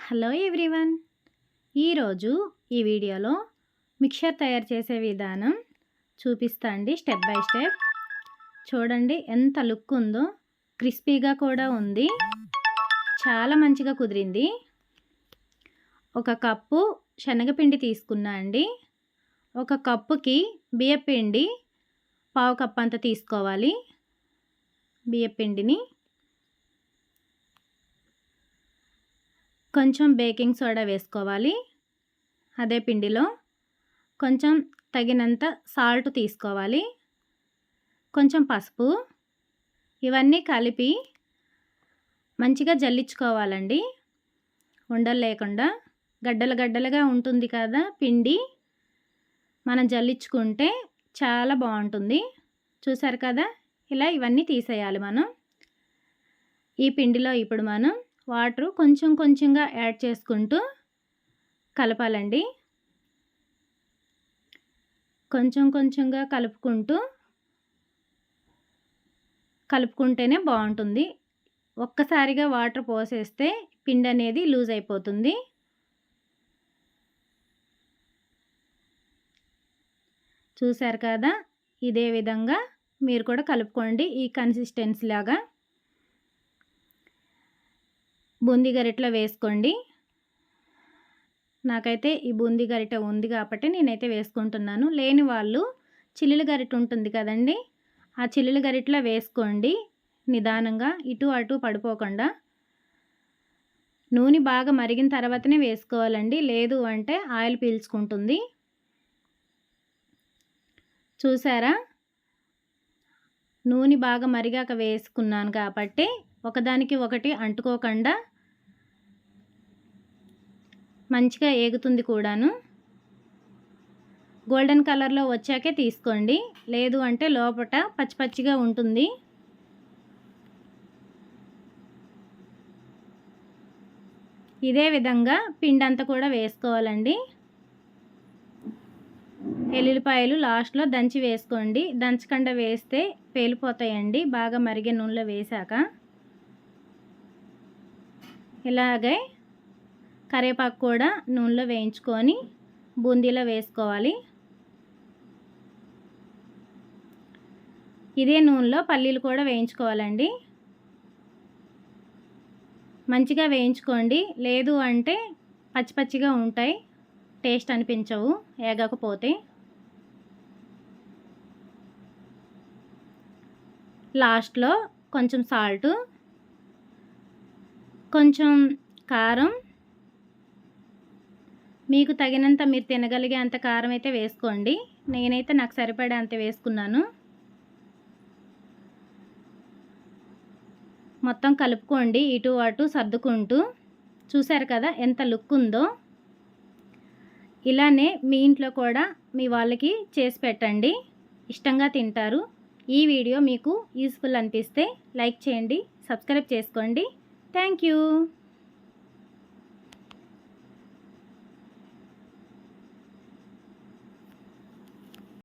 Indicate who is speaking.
Speaker 1: Hello everyone. ఈరోజు ఈ వీడియోలో మిక్చర్ తయారు చేసే విధానం చూపిస్తా అండి, స్టెప్ బై స్టెప్. చూడండి ఎంత లుక్ ఉందో, క్రిస్పీగా కూడా ఉంది, చాలా మంచిగా కుదిరింది. ఒక కప్పు శనగపిండి తీసుకున్నా అండి. ఒక కప్పుకి బియ్యపిండి పావు కప్పు అంత తీసుకోవాలి. బియ్యపిండిని కొంచెం బేకింగ్ సోడా వేసుకోవాలి. అదే పిండిలో కొంచెం తగినంత సాల్ట్ తీసుకోవాలి, కొంచెం పసుపు. ఇవన్నీ కలిపి మంచిగా జల్లించుకోవాలండి, ఉండలు లేకుండా. గడ్డలు గడ్డలుగా ఉంటుంది కదా పిండి, మనం జల్లించుకుంటే చాలా బాగుంటుంది. చూసారు కదా, ఇలా ఇవన్నీ తీసేయాలి మనం. ఈ పిండిలో ఇప్పుడు మనం వాటర్ కొంచెం కొంచెంగా యాడ్ చేసుకుంటూ కలపాలండి. కొంచెం కొంచెంగా కలుపుకుంటేనే బాగుంటుంది. ఒక్కసారిగా వాటర్ పోసేస్తే పిండి అనేది లూజ్ అయిపోతుంది. చూసారు కదా, ఇదే విధంగా మీరు కూడా కలుపుకోండి. ఈ కన్సిస్టెన్సీ లాగా బూందీ గరిటెలో వేసుకోండి. నాకైతే ఈ బూందీ గరిటె ఉంది కాబట్టి నేనైతే వేసుకుంటున్నాను. లేని వాళ్ళు చిల్లుల గరిటె ఉంటుంది కదండి, ఆ చిల్లుల గరిటెలో వేసుకోండి. నిదానంగా ఇటు అటు పడిపోకుండా. నూనె బాగా మరిగిన తర్వాతనే వేసుకోవాలండి, లేదు అంటే ఆయిల్ పీల్చుకుంటుంది. చూసారా, నూనె బాగా మరిగాక వేసుకున్నాను కాబట్టి ఒకదానికి ఒకటి అంటుకోకుండా మంచిగా ఏగుతుంది కూడాను. గోల్డెన్ కలర్లో వచ్చాకే తీసుకోండి, లేదు అంటే లోపల పచ్చి పచ్చిగా ఉంటుంది. ఇదే విధంగా పిండి అంతా కూడా వేసుకోవాలండి. ఎల్లుల్లిపాయలు లాస్ట్లో దంచి వేసుకోండి, దంచకుండా వేస్తే పేలిపోతాయండి బాగా మరిగే నూనెలో వేశాక. ఇలాగే కరివేపాకు కూడా నూనెలో వేయించుకొని బూందీలో వేసుకోవాలి. ఇదే నూనెలో పల్లీలు కూడా వేయించుకోవాలండి. మంచిగా వేయించుకోండి, లేదు అంటే పచ్చి పచ్చిగా ఉంటాయి, టేస్ట్ అనిపించవు ఏగకపోతే. లాస్ట్లో కొంచెం సాల్ట్, కొంచెం కారం, మీకు తగినంత మీరు తినగలిగే అంత కారం అయితే వేసుకోండి. నేనైతే నాకు సరిపడే అంత వేసుకున్నాను. మొత్తం కలుపుకోండి, ఇటు అటు సర్దుకుంటూ. చూసారు కదా ఎంత లుక్ ఉందో. ఇలానే మీ ఇంట్లో కూడా మీ వాళ్ళకి చేసి పెట్టండి, ఇష్టంగా తింటారు. ఈ వీడియో మీకు యూస్ఫుల్ అనిపిస్తే లైక్ చేయండి, సబ్స్క్రైబ్ చేసుకోండి. Thank you.